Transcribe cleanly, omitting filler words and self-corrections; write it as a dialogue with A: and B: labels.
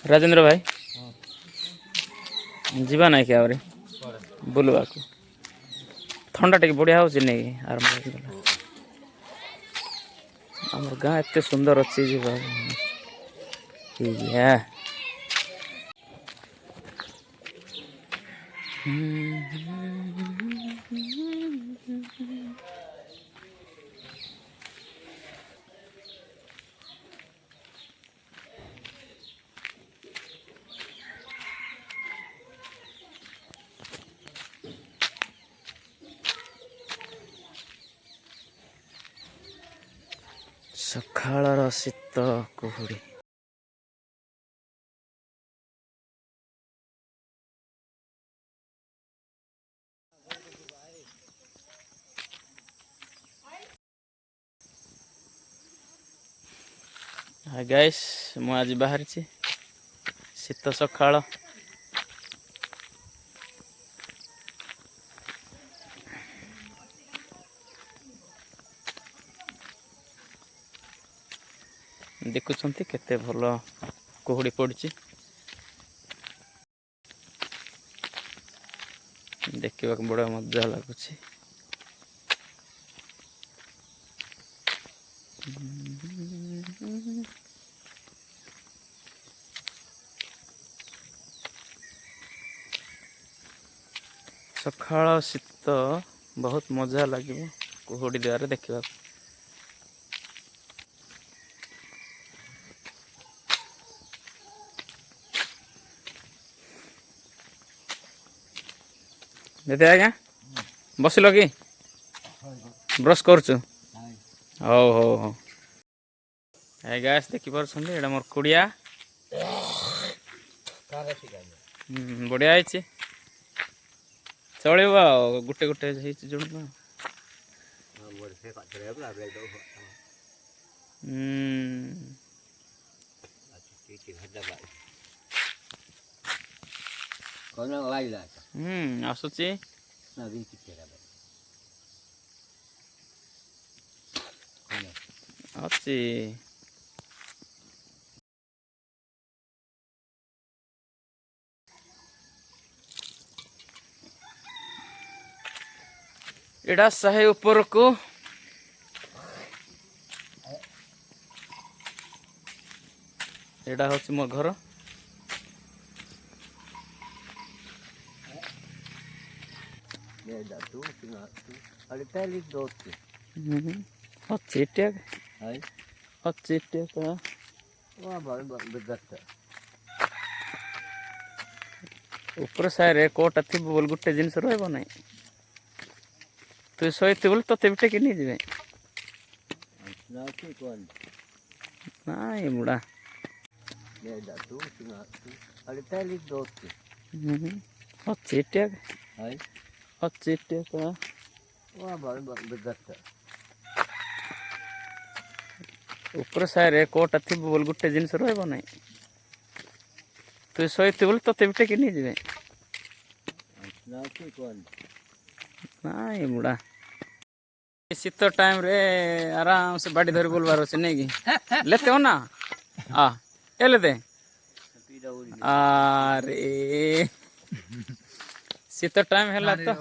A: राजेंद्र भाई जीवा ना क्या बुलवा को थंडा टे बढ़िया हो आरंभ आम गाँ एत सुंदर अच्छी सकाळर शीत कुहुड़ी हाय गाइस मु आज बाहर शीत सकाळ देखुंत केते भल कुहुड़ी पड़ी देखा बड़ा मजा लगुच सकाळ शीत बहुत मजा लगे कुहुड़ी द्वारा देखा दे आज्ञा बसिल कि ब्रश कर हो हो हो गैस देखी पार्टी मोर कुड़िया बढ़िया है चलो गोटे गोटे जुड़ आसुची अच्छी एडा सहे ऊपर को एडा हूँ मोर घर ऊपर साइड कोटा थी बोल गोटे जिनस रहा ना तु शोते बोल तो टेक नहीं जी ना बुढ़ा ऊपर साइड कोटा थी बोल गोटे जिनस रहा ना तु शोते बोल तो टेक नहीं जी ना बुढ़ा शीत टाइम रे आराम से बाड़ी धरी बोलबार अच्छे नहीं कि लेते हो ना ये लेते अरे शीत टाइम है तो